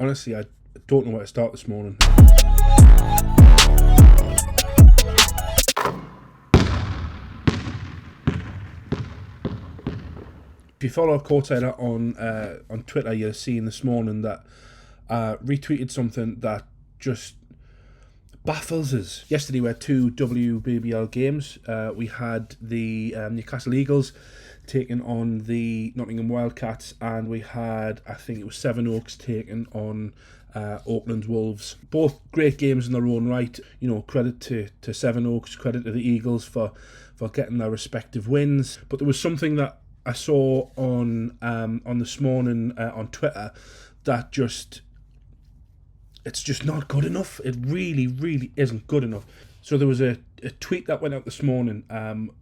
Honestly, I don't know where to start this morning. If you follow Courtsider on Twitter, you'll see this morning that retweeted something that just baffles us. Yesterday we had two Wbbl games. We had the Newcastle Eagles taking on the Nottingham Wildcats, and we had, I think it was Sevenoaks taking on Auckland Wolves. Both great games in their own right. You know, credit to Sevenoaks, credit to the Eagles for getting their respective wins. But there was something that I saw on this morning on Twitter that it's just not good enough. It really, really isn't good enough. So there was a tweet that went out this morning,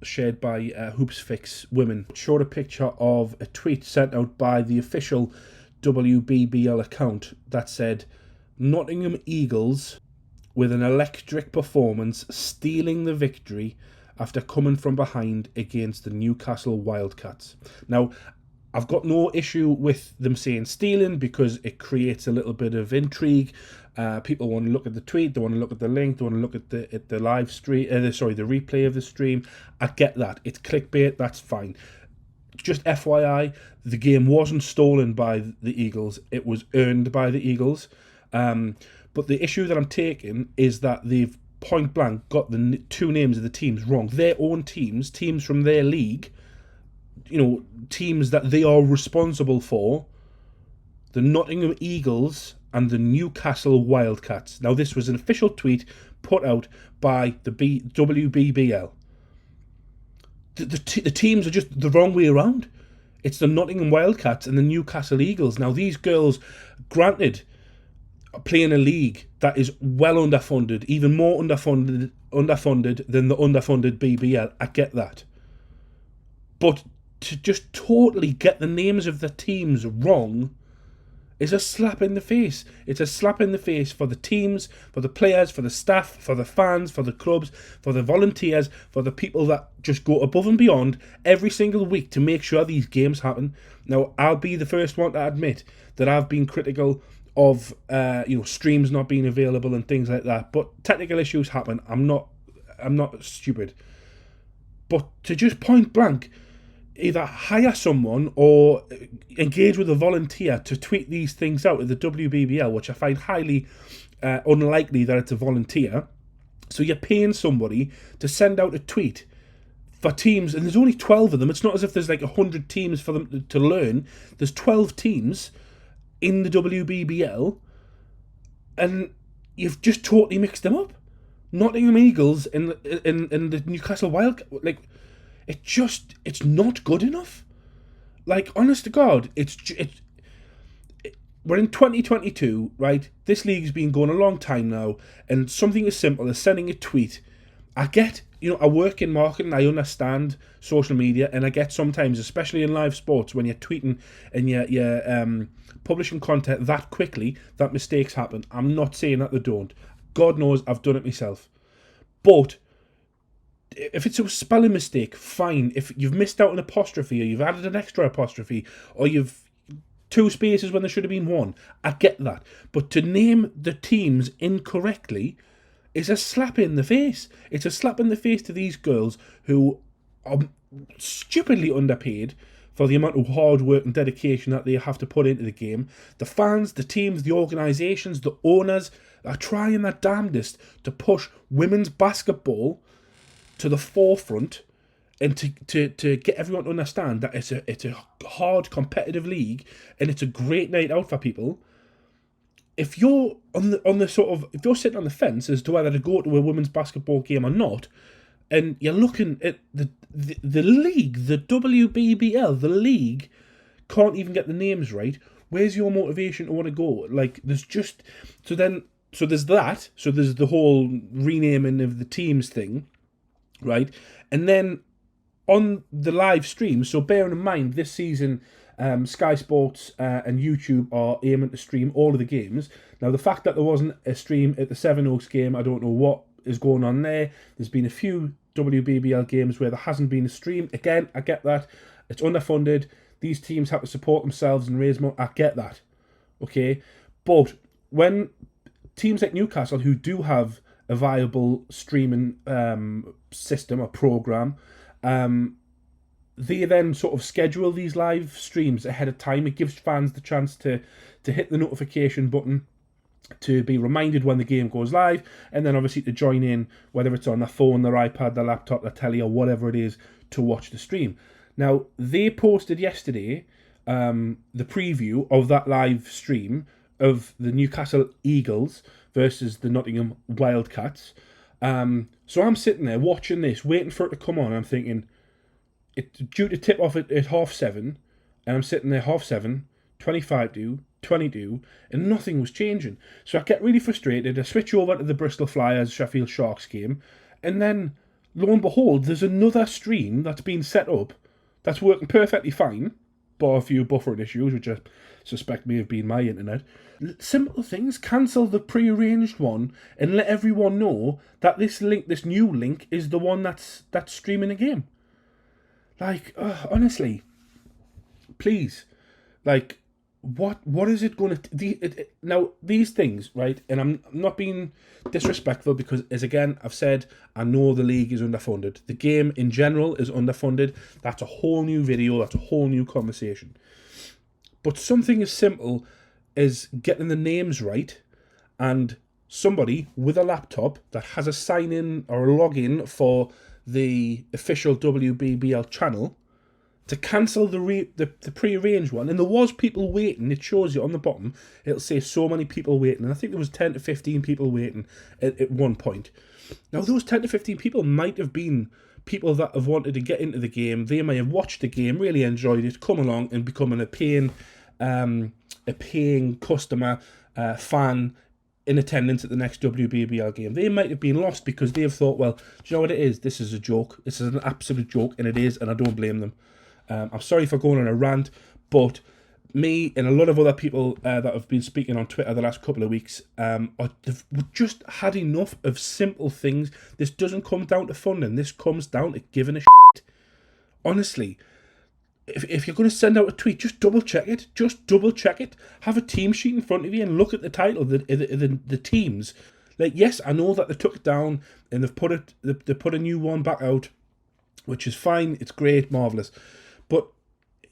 shared by Hoops Fix Women. It showed a picture of a tweet sent out by the official Wbbl account that said, "Nottingham Eagles with an electric performance stealing the victory after coming from behind against the Newcastle Wildcats." Now, I've got no issue with them saying stealing because it creates a little bit of intrigue. People want to look at the tweet, they want to look at the link, they want to look at the live stream, the replay of the stream. I get that. It's clickbait, that's fine. Just FYI, the game wasn't stolen by the Eagles, it was earned by the Eagles. But the issue that I'm taking is that they've point blank got the two names of the teams wrong. Their own teams from their league, you know, teams that they are responsible for, the Nottingham Eagles and the Newcastle Wildcats. Now, this was an official tweet put out by the Wbbl. The teams are just the wrong way around. It's the Nottingham Wildcats and the Newcastle Eagles. Now, these girls, granted, are playing a league that is well underfunded, even more underfunded than the underfunded BBL. I get that. But to just totally get the names of the teams wrong is a slap in the face. It's a slap in the face for the teams, for the players, for the staff, for the fans, for the clubs, for the volunteers, for the people that just go above and beyond every single week to make sure these games happen. Now, I'll be the first one to admit that I've been critical of streams not being available and things like that, but technical issues happen. I'm not stupid. But to just point blank either hire someone or engage with a volunteer to tweet these things out at the Wbbl, which I find highly unlikely that it's a volunteer. So you're paying somebody to send out a tweet for teams, and there's only 12 of them. It's not as if there's like 100 teams for them to learn. There's 12 teams in the Wbbl, and you've just totally mixed them up. Nottingham Eagles and the Newcastle Wildcats, like, it's not good enough. Like, honest to God, we're in 2022, right? This league's been going a long time now, and something as simple as sending a tweet. I get, I work in marketing, I understand social media, and I get sometimes, especially in live sports, when you're tweeting and you're publishing content that quickly, that mistakes happen. I'm not saying that they don't. God knows I've done it myself. But if it's a spelling mistake, fine. If you've missed out an apostrophe, or you've added an extra apostrophe, or you've two spaces when there should have been one, I get that. But to name the teams incorrectly is a slap in the face. It's a slap in the face to these girls who are stupidly underpaid for the amount of hard work and dedication that they have to put into the game. The fans, the teams, the organisations, the owners are trying their damnedest to push women's basketball to the forefront and to get everyone to understand that it's a hard competitive league and it's a great night out for people. If you're if you're sitting on the fence as to whether to go to a women's basketball game or not, and you're looking at the league, the Wbbl, the league can't even get the names right, where's your motivation to want to go? Like, there's just so there's that. So there's the whole renaming of the teams thing, right? And then on the live stream, so bearing in mind this season, Sky Sports and YouTube are aiming to stream all of the games. Now, the fact that there wasn't a stream at the Sevenoaks game, I don't know what is going on there. There's been a few Wbbl games where there hasn't been a stream. Again, I get that. It's underfunded. These teams have to support themselves and raise money. I get that. Okay? But when teams like Newcastle, who do have a viable streaming system or program, they then sort of schedule these live streams ahead of time. It gives fans the chance to hit the notification button, to be reminded when the game goes live, and then obviously to join in, whether it's on their phone, their iPad, their laptop, their telly, or whatever it is, to watch the stream. Now, they posted yesterday the preview of that live stream of the Newcastle Eagles versus the Nottingham Wildcats. So I'm sitting there watching this, waiting for it to come on. I'm thinking, it's due to tip off at 7:30, and I'm sitting there 7:30, 25 to 22, and nothing was changing. So I get really frustrated. I switch over to the Bristol Flyers Sheffield Sharks game, and then lo and behold, there's another stream that's been set up that's working perfectly fine, bar a few buffering issues, which I suspect may have been my internet. Simple things. Cancel the pre-arranged one and let everyone know that this new link, is the one that's streaming a game. Like, honestly, please, like, what is it going to... Now, these things, right, and I'm not being disrespectful because, as again, I've said, I know the league is underfunded. The game in general is underfunded. That's a whole new video. That's a whole new conversation. But something as simple as getting the names right, and somebody with a laptop that has a sign-in or a login for the official WBBL channel to cancel the pre-arranged one. And there was people waiting. It shows you on the bottom. It'll say so many people waiting. And I think there was 10 to 15 people waiting at one point. Now, those 10 to 15 people might have been people that have wanted to get into the game. They may have watched the game, really enjoyed it, come along and become a paying customer, fan, in attendance at the next WBBL game. They might have been lost because they have thought, well, do you know what it is? This is a joke. This is an absolute joke, and it is, and I don't blame them. I'm sorry for going on a rant, but me and a lot of other people that have been speaking on Twitter the last couple of weeks, they've just had enough of simple things. This doesn't come down to funding. This comes down to giving a shit. Honestly, if you're going to send out a tweet, just double check it. Just double check it. Have a team sheet in front of you and look at the title, the teams. Like, yes, I know that they took it down and they put a new one back out, which is fine. It's great, marvelous, but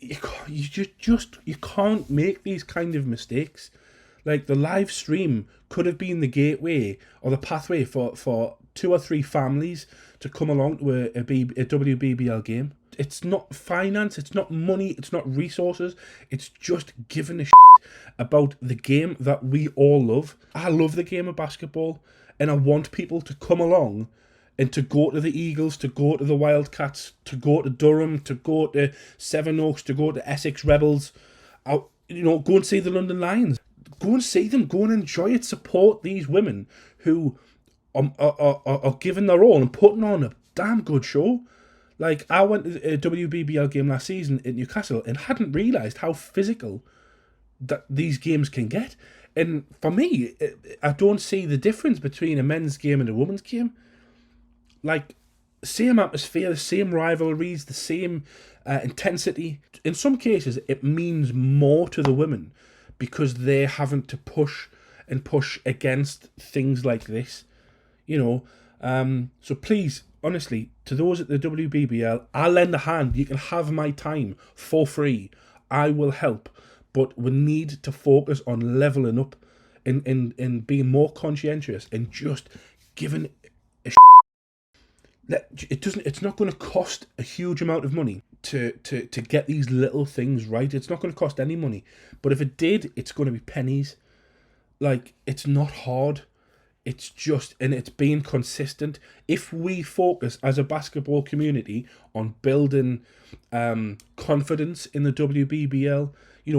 you can't make these kind of mistakes. Like, the live stream could have been the gateway or the pathway for 2 or 3 families to come along to a WBBL game. It's not finance, it's not money, it's not resources. It's just giving a shit about the game that we all love. I love the game of basketball, and I want people to come along and to go to the Eagles, to go to the Wildcats, to go to Durham, to go to Sevenoaks, to go to Essex Rebels. Go and see the London Lions. Go and see them. Go and enjoy it. Support these women who are giving their all and putting on a damn good show. Like, I went to a WBBL game last season in Newcastle and hadn't realised how physical that these games can get. And for me, I don't see the difference between a men's game and a women's game. Like, same atmosphere, the same rivalries, the same intensity. In some cases, it means more to the women because they're having to push against things like this. So please, honestly, to those at the WBBL, I'll lend a hand. You can have my time for free. I will help. But we need to focus on levelling up and being more conscientious and just giving a it's not going to cost a huge amount of money to get these little things right. It's not going to cost any money. But if it did, it's going to be pennies. Like, it's not hard. It's just, and it's being consistent. If we focus as a basketball community on building confidence in the WBBL,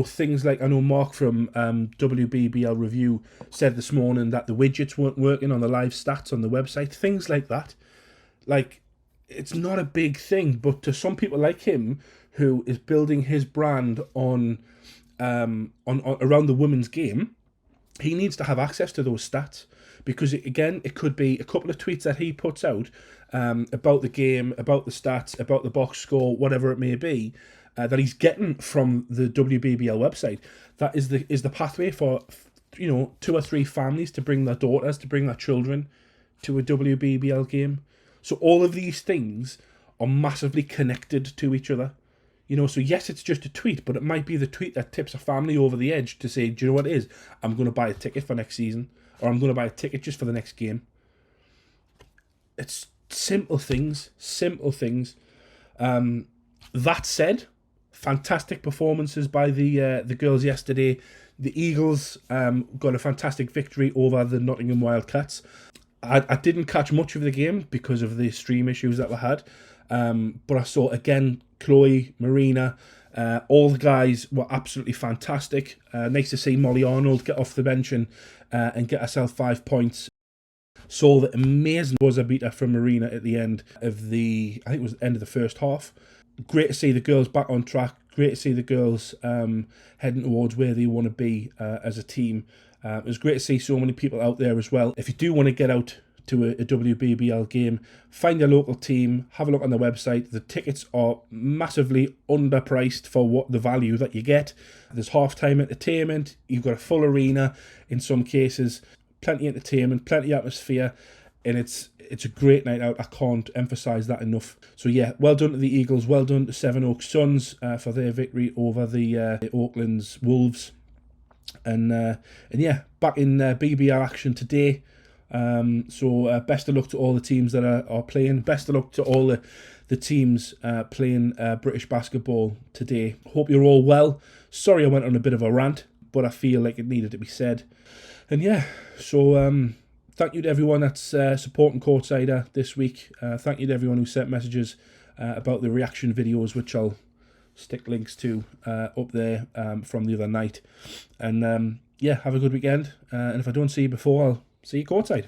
things like, I know Mark from WBBL Review said this morning that the widgets weren't working on the live stats on the website, things like that. Like, it's not a big thing, but to some people like him, who is building his brand on around the women's game, he needs to have access to those stats. Because, again, it could be a couple of tweets that he puts out about the game, about the stats, about the box score, whatever it may be, that he's getting from the WBBL website. That is the pathway for 2 or 3 families to bring their daughters, to bring their children to a WBBL game. So all of these things are massively connected to each other. So yes, it's just a tweet, but it might be the tweet that tips a family over the edge to say, do you know what it is? I'm going to buy a ticket for next season, or I'm going to buy a ticket just for the next game. It's simple things. That said, fantastic performances by the girls yesterday. The Eagles got a fantastic victory over the Nottingham Wildcats. I didn't catch much of the game because of the stream issues that we had. But I saw, again, Chloe, Marina, all the guys were absolutely fantastic. Nice to see Molly Arnold get off the bench and get herself 5 points. Saw the amazing buzzer beater from Marina at the end of I think it was the end of the first half. Great to see the girls back on track. Great to see the girls heading towards where they want to be as a team. It was great to see so many people out there as well. If you do want to get out to a WBBL game, find your local team, have a look on the website. The tickets are massively underpriced for what the value that you get. There's half-time entertainment, you've got a full arena in some cases, plenty of entertainment, plenty of atmosphere, and it's a great night out. I can't emphasise that enough. So yeah, well done to the Eagles, well done to Sevenoaks Suns for their victory over the Auckland's Wolves. And yeah, back in BBL action today. So best of luck to all the teams that are playing. Best of luck to all the teams playing British basketball today. Hope you're all well. Sorry I went on a bit of a rant, but I feel like it needed to be said. And yeah, so thank you to everyone that's supporting Courtsider this week. Thank you to everyone who sent messages about the reaction videos, which I'll stick links to up there from the other night. And yeah, have a good weekend. And if I don't see you before, I'll see you courtside.